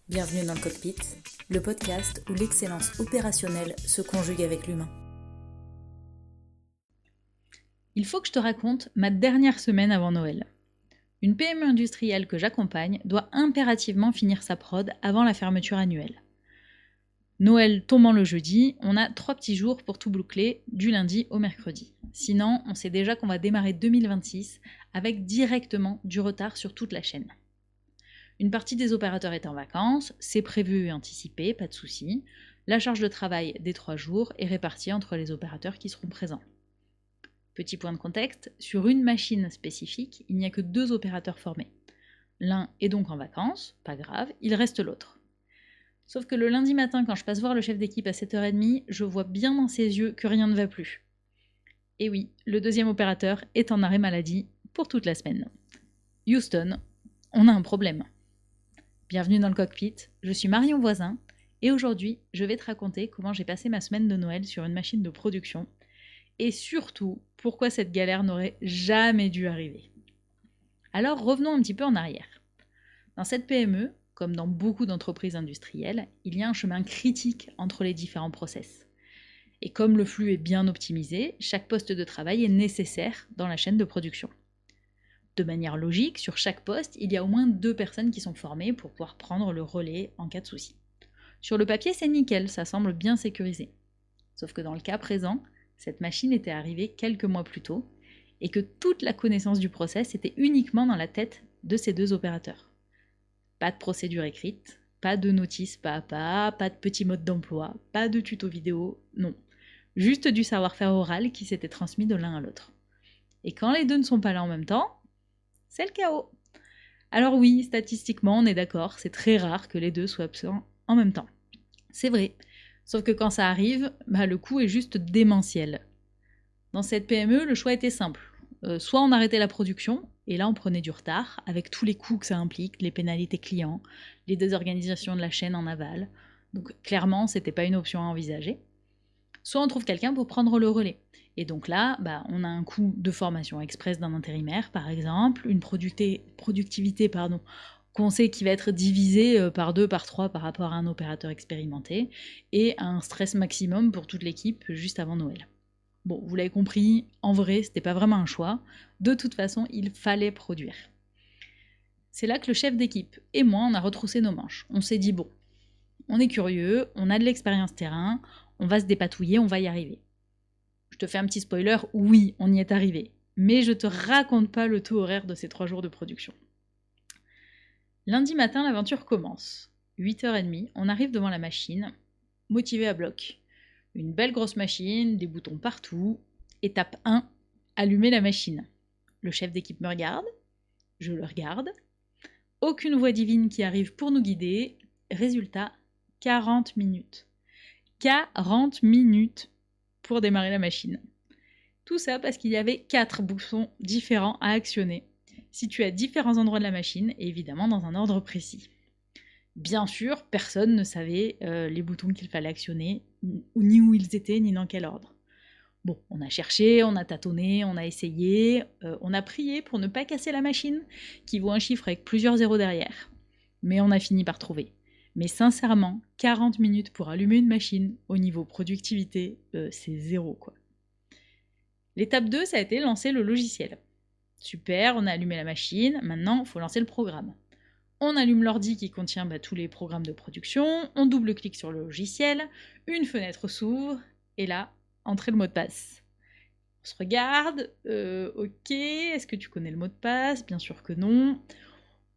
Bienvenue dans le cockpit, le podcast où l'excellence opérationnelle se conjugue avec l'humain. Il faut que je te raconte ma dernière semaine avant Noël. Une PME industrielle que j'accompagne doit impérativement finir sa prod avant la fermeture annuelle. Noël tombant le jeudi, on a 3 petits jours pour tout boucler du lundi au mercredi. Sinon, on sait déjà qu'on va démarrer 2026 avec directement du retard sur toute la chaîne. Une partie des opérateurs est en vacances, c'est prévu et anticipé, pas de souci. La charge de travail des 3 jours est répartie entre les opérateurs qui seront présents. Petit point de contexte, sur une machine spécifique, il n'y a que 2 opérateurs formés. L'un est donc en vacances, pas grave, il reste l'autre. Sauf que le lundi matin, quand je passe voir le chef d'équipe à 7h30, je vois bien dans ses yeux que rien ne va plus. Et oui, le deuxième opérateur est en arrêt maladie pour toute la semaine. Houston, on a un problème. Bienvenue dans le cockpit, je suis Marion Voisin, et aujourd'hui, je vais te raconter comment j'ai passé ma semaine de Noël sur une machine de production, et surtout, pourquoi cette galère n'aurait jamais dû arriver. Alors revenons un petit peu en arrière. Dans cette PME, comme dans beaucoup d'entreprises industrielles, il y a un chemin critique entre les différents process. Et comme le flux est bien optimisé, chaque poste de travail est nécessaire dans la chaîne de production. De manière logique, sur chaque poste, il y a au moins 2 personnes qui sont formées pour pouvoir prendre le relais en cas de souci. Sur le papier, c'est nickel, ça semble bien sécurisé. Sauf que dans le cas présent, cette machine était arrivée quelques mois plus tôt et que toute la connaissance du process était uniquement dans la tête de ces 2 opérateurs. Pas de procédure écrite, pas de notice pas à pas de petit mode d'emploi, pas de tuto vidéo, non. Juste du savoir-faire oral qui s'était transmis de l'un à l'autre. Et quand les 2 ne sont pas là en même temps, c'est le chaos. Alors oui, statistiquement, on est d'accord, c'est très rare que les 2 soient absents en même temps. C'est vrai. Sauf que quand ça arrive, le coût est juste démentiel. Dans cette PME, le choix était simple. Soit on arrêtait la production, et là on prenait du retard, avec tous les coûts que ça implique, les pénalités clients, les désorganisations de la chaîne en aval. Donc clairement, c'était pas une option à envisager. Soit on trouve quelqu'un pour prendre le relais. Et donc là, on a un coût de formation express d'un intérimaire, par exemple, une productivité qu'on sait qui va être divisée par 2, par 3 par rapport à un opérateur expérimenté, et un stress maximum pour toute l'équipe juste avant Noël. Bon, vous l'avez compris, en vrai, c'était pas vraiment un choix. De toute façon, il fallait produire. C'est là que le chef d'équipe et moi, on a retroussé nos manches. On s'est dit, bon, on est curieux, on a de l'expérience terrain, on va se dépatouiller, on va y arriver. Je te fais un petit spoiler, oui, on y est arrivé. Mais je te raconte pas le taux horaire de ces 3 jours de production. Lundi matin, l'aventure commence. 8h30, on arrive devant la machine, motivé à bloc. Une belle grosse machine, des boutons partout. Étape 1, allumer la machine. Le chef d'équipe me regarde, je le regarde. Aucune voix divine qui arrive pour nous guider. Résultat, 40 minutes. 40 minutes pour démarrer la machine. Tout ça parce qu'il y avait 4 boutons différents à actionner, situés à différents endroits de la machine et évidemment dans un ordre précis. Bien sûr, personne ne savait les boutons qu'il fallait actionner, ni où ils étaient, ni dans quel ordre. Bon, on a cherché, on a tâtonné, on a essayé, on a prié pour ne pas casser la machine, qui vaut un chiffre avec plusieurs zéros derrière. Mais on a fini par trouver. Mais sincèrement, 40 minutes pour allumer une machine, au niveau productivité, c'est zéro, quoi. L'étape 2, ça a été lancer le logiciel. Super, on a allumé la machine, maintenant, il faut lancer le programme. On allume l'ordi qui contient tous les programmes de production, on double-clique sur le logiciel, une fenêtre s'ouvre, et là, entrez le mot de passe. On se regarde, ok, est-ce que tu connais le mot de passe? Bien sûr que non.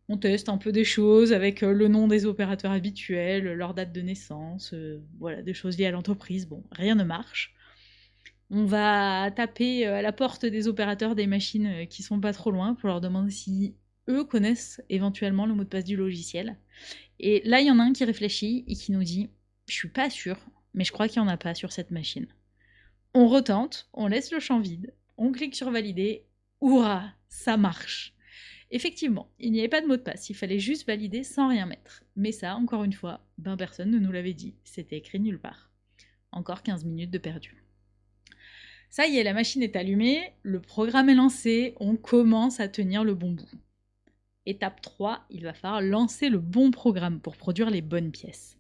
On teste un peu des choses avec le nom des opérateurs habituels, leur date de naissance, voilà, des choses liées à l'entreprise. Bon, rien ne marche. On va taper à la porte des opérateurs des machines qui sont pas trop loin pour leur demander si eux connaissent éventuellement le mot de passe du logiciel. Et là, il y en a un qui réfléchit et qui nous dit « Je suis pas sûr, mais je crois qu'il n'y en a pas sur cette machine. » On retente, on laisse le champ vide, on clique sur valider, hurrah, ça marche. Effectivement, il n'y avait pas de mot de passe, il fallait juste valider sans rien mettre. Mais ça, encore une fois, personne ne nous l'avait dit, c'était écrit nulle part. Encore 15 minutes de perdu. Ça y est, la machine est allumée, le programme est lancé, on commence à tenir le bon bout. Étape 3, il va falloir lancer le bon programme pour produire les bonnes pièces.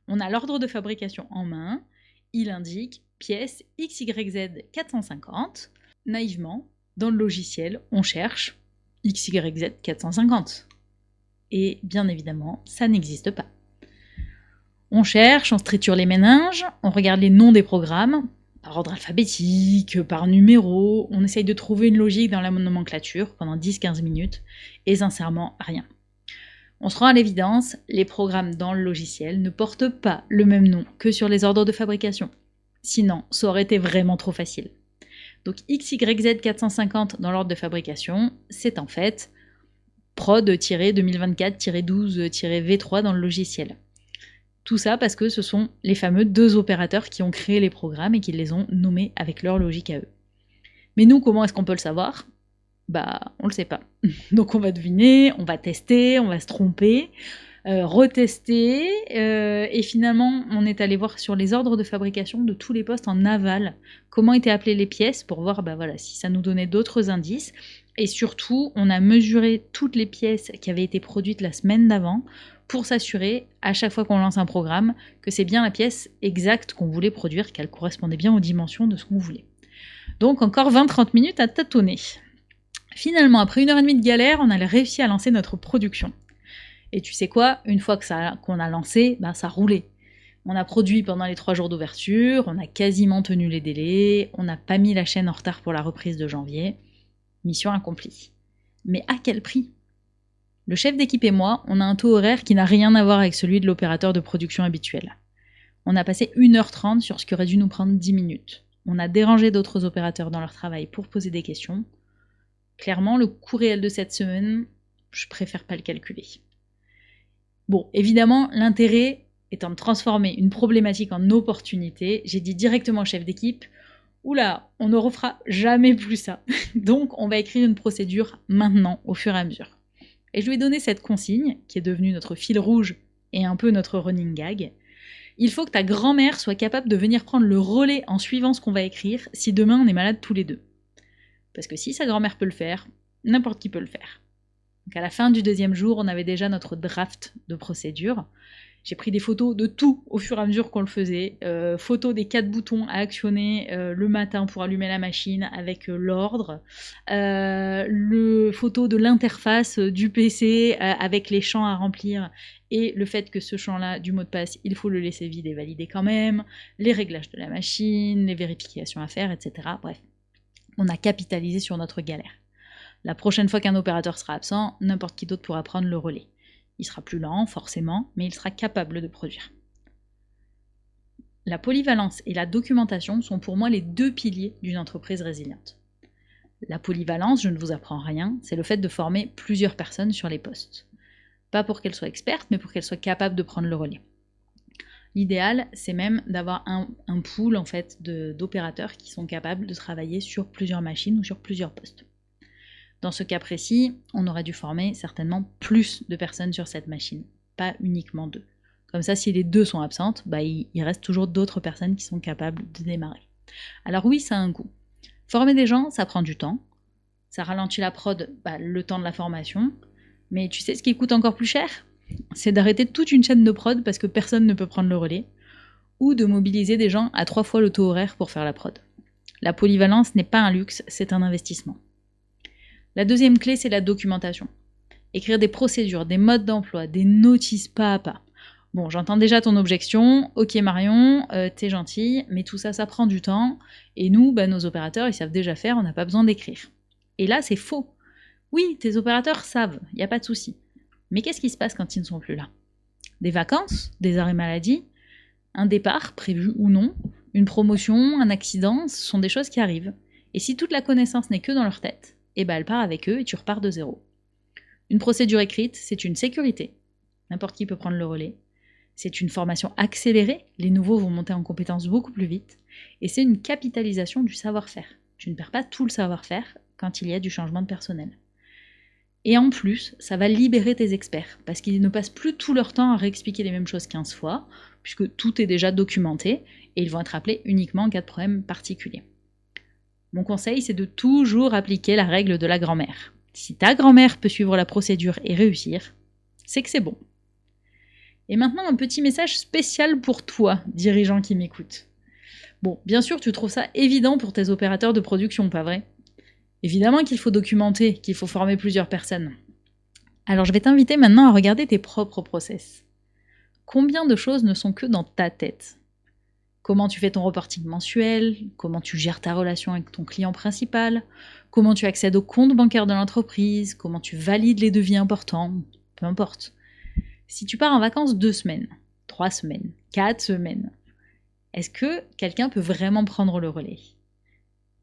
On a l'ordre de fabrication en main, il indique pièce XYZ 450. Naïvement, dans le logiciel, on cherche XYZ 450. Et bien évidemment, ça n'existe pas. On cherche, on se triture les méninges, on regarde les noms des programmes, par ordre alphabétique, par numéro, on essaye de trouver une logique dans la nomenclature pendant 10-15 minutes, et sincèrement, rien. On se rend à l'évidence, les programmes dans le logiciel ne portent pas le même nom que sur les ordres de fabrication. Sinon, ça aurait été vraiment trop facile. Donc XYZ 450 dans l'ordre de fabrication, c'est en fait prod-2024-12-V3 dans le logiciel. Tout ça parce que ce sont les fameux 2 opérateurs qui ont créé les programmes et qui les ont nommés avec leur logique à eux. Mais nous, comment est-ce qu'on peut le savoir ? On le sait pas. Donc on va deviner, on va tester, on va se tromper, retester, et finalement on est allé voir sur les ordres de fabrication de tous les postes en aval comment étaient appelées les pièces pour voir si ça nous donnait d'autres indices. Et surtout, on a mesuré toutes les pièces qui avaient été produites la semaine d'avant pour s'assurer, à chaque fois qu'on lance un programme, que c'est bien la pièce exacte qu'on voulait produire, qu'elle correspondait bien aux dimensions de ce qu'on voulait. Donc encore 20-30 minutes à tâtonner. Finalement, après 1h30 de galère, on a réussi à lancer notre production. Et tu sais quoi ? Une fois qu'on a lancé, ça roulait. On a produit pendant les 3 jours d'ouverture, on a quasiment tenu les délais, on n'a pas mis la chaîne en retard pour la reprise de janvier. Mission accomplie. Mais à quel prix ? Le chef d'équipe et moi, on a un taux horaire qui n'a rien à voir avec celui de l'opérateur de production habituel. On a passé 1h30 sur ce qui aurait dû nous prendre 10 minutes. On a dérangé d'autres opérateurs dans leur travail pour poser des questions. Clairement, le coût réel de cette semaine, je préfère pas le calculer. Bon, évidemment, l'intérêt étant de transformer une problématique en opportunité, j'ai dit directement au chef d'équipe « Oula, on ne refera jamais plus ça. Donc, on va écrire une procédure maintenant, au fur et à mesure. » Et je lui ai donné cette consigne, qui est devenue notre fil rouge et un peu notre running gag. Il faut que ta grand-mère soit capable de venir prendre le relais en suivant ce qu'on va écrire si demain on est malade tous les deux. Parce que si sa grand-mère peut le faire, n'importe qui peut le faire. Donc à la fin du 2e jour, on avait déjà notre draft de procédure. J'ai pris des photos de tout au fur et à mesure qu'on le faisait. Photos des 4 boutons à actionner le matin pour allumer la machine avec l'ordre. Photo de l'interface du PC avec les champs à remplir et le fait que ce champ-là du mot de passe, il faut le laisser vide et valider quand même. Les réglages de la machine, les vérifications à faire, etc. Bref, on a capitalisé sur notre galère. La prochaine fois qu'un opérateur sera absent, n'importe qui d'autre pourra prendre le relais. Il sera plus lent, forcément, mais il sera capable de produire. La polyvalence et la documentation sont pour moi les 2 piliers d'une entreprise résiliente. La polyvalence, je ne vous apprends rien, c'est le fait de former plusieurs personnes sur les postes. Pas pour qu'elles soient expertes, mais pour qu'elles soient capables de prendre le relais. L'idéal, c'est même d'avoir un pool en fait, d'opérateurs qui sont capables de travailler sur plusieurs machines ou sur plusieurs postes. Dans ce cas précis, on aurait dû former certainement plus de personnes sur cette machine, pas uniquement 2. Comme ça, si les 2 sont absentes, il reste toujours d'autres personnes qui sont capables de démarrer. Alors oui, ça a un coût. Former des gens, ça prend du temps. Ça ralentit la prod, le temps de la formation. Mais tu sais ce qui coûte encore plus cher ? C'est d'arrêter toute une chaîne de prod parce que personne ne peut prendre le relais, ou de mobiliser des gens à 3 fois le taux horaire pour faire la prod. La polyvalence n'est pas un luxe, c'est un investissement. La 2e clé, c'est la documentation. Écrire des procédures, des modes d'emploi, des notices pas à pas. Bon, j'entends déjà ton objection. Ok Marion, t'es gentille, mais tout ça, ça prend du temps. Et nous, nos opérateurs, ils savent déjà faire, on n'a pas besoin d'écrire. Et là, c'est faux. Oui, tes opérateurs savent, il n'y a pas de souci. Mais qu'est-ce qui se passe quand ils ne sont plus là ? Des vacances, des arrêts maladie, un départ, prévu ou non, une promotion, un accident, ce sont des choses qui arrivent. Et si toute la connaissance n'est que dans leur tête, elle part avec eux et tu repars de zéro. Une procédure écrite, c'est une sécurité. N'importe qui peut prendre le relais. C'est une formation accélérée, les nouveaux vont monter en compétences beaucoup plus vite. Et c'est une capitalisation du savoir-faire. Tu ne perds pas tout le savoir-faire quand il y a du changement de personnel. Et en plus, ça va libérer tes experts, parce qu'ils ne passent plus tout leur temps à réexpliquer les mêmes choses 15 fois, puisque tout est déjà documenté, et ils vont être appelés uniquement en cas de problème particulier. Mon conseil, c'est de toujours appliquer la règle de la grand-mère. Si ta grand-mère peut suivre la procédure et réussir, c'est que c'est bon. Et maintenant, un petit message spécial pour toi, dirigeant qui m'écoute. Bon, bien sûr, tu trouves ça évident pour tes opérateurs de production, pas vrai ? Évidemment qu'il faut documenter, qu'il faut former plusieurs personnes. Alors je vais t'inviter maintenant à regarder tes propres process. Combien de choses ne sont que dans ta tête ? Comment tu fais ton reporting mensuel ? Comment tu gères ta relation avec ton client principal ? Comment tu accèdes au compte bancaire de l'entreprise ? Comment tu valides les devis importants ? Peu importe. Si tu pars en vacances 2 semaines, 3 semaines, 4 semaines, est-ce que quelqu'un peut vraiment prendre le relais ?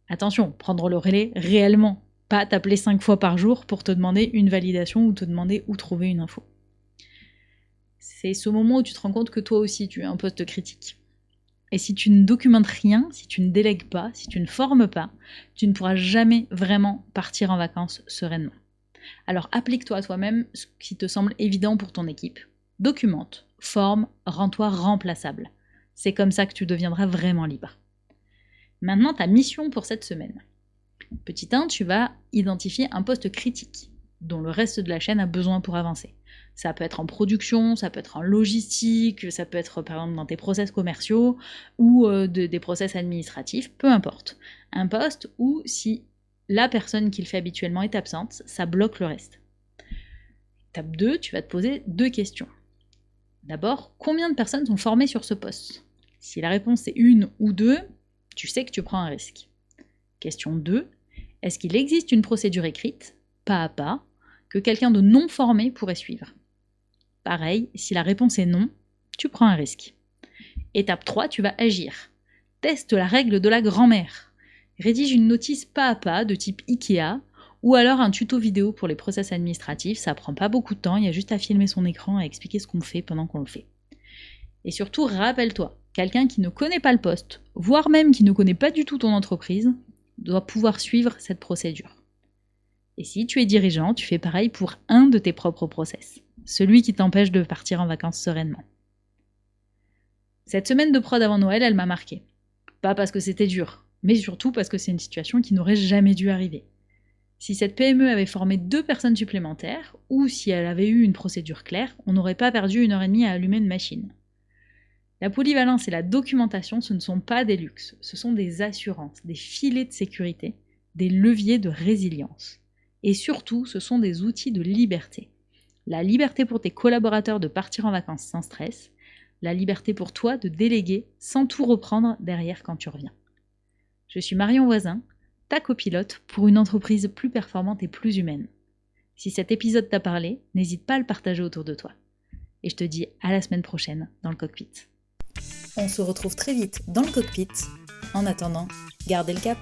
Attention, prendre le relais réellement, pas t'appeler 5 fois par jour pour te demander une validation ou te demander où trouver une info. C'est ce moment où tu te rends compte que toi aussi tu es un poste critique. Et si tu ne documentes rien, si tu ne délègues pas, si tu ne formes pas, tu ne pourras jamais vraiment partir en vacances sereinement. Alors applique-toi à toi-même ce qui te semble évident pour ton équipe. Documente, forme, rends-toi remplaçable. C'est comme ça que tu deviendras vraiment libre. Maintenant, ta mission pour cette semaine. Petit 1, tu vas identifier un poste critique dont le reste de la chaîne a besoin pour avancer. Ça peut être en production, ça peut être en logistique, ça peut être par exemple dans tes process commerciaux ou des process administratifs, peu importe. Un poste où si la personne qui le fait habituellement est absente, ça bloque le reste. Étape 2, tu vas te poser 2 questions. D'abord, combien de personnes sont formées sur ce poste ? Si la réponse est 1 ou 2, tu sais que tu prends un risque. Question 2, est-ce qu'il existe une procédure écrite, pas à pas, que quelqu'un de non formé pourrait suivre ? Pareil, si la réponse est non, tu prends un risque. Étape 3, tu vas agir. Teste la règle de la grand-mère. Rédige une notice pas à pas de type Ikea, ou alors un tuto vidéo pour les process administratifs, ça prend pas beaucoup de temps, il y a juste à filmer son écran et expliquer ce qu'on fait pendant qu'on le fait. Et surtout, rappelle-toi, quelqu'un qui ne connaît pas le poste, voire même qui ne connaît pas du tout ton entreprise, doit pouvoir suivre cette procédure. Et si tu es dirigeant, tu fais pareil pour un de tes propres process, celui qui t'empêche de partir en vacances sereinement. Cette semaine de prod avant Noël, elle m'a marquée. Pas parce que c'était dur, mais surtout parce que c'est une situation qui n'aurait jamais dû arriver. Si cette PME avait formé 2 personnes supplémentaires, ou si elle avait eu une procédure claire, on n'aurait pas perdu 1h30 à allumer une machine. La polyvalence et la documentation, ce ne sont pas des luxes, ce sont des assurances, des filets de sécurité, des leviers de résilience. Et surtout, ce sont des outils de liberté. La liberté pour tes collaborateurs de partir en vacances sans stress, la liberté pour toi de déléguer sans tout reprendre derrière quand tu reviens. Je suis Marion Voisin, ta copilote pour une entreprise plus performante et plus humaine. Si cet épisode t'a parlé, n'hésite pas à le partager autour de toi. Et je te dis à la semaine prochaine dans le cockpit. On se retrouve très vite dans le cockpit. En attendant, gardez le cap.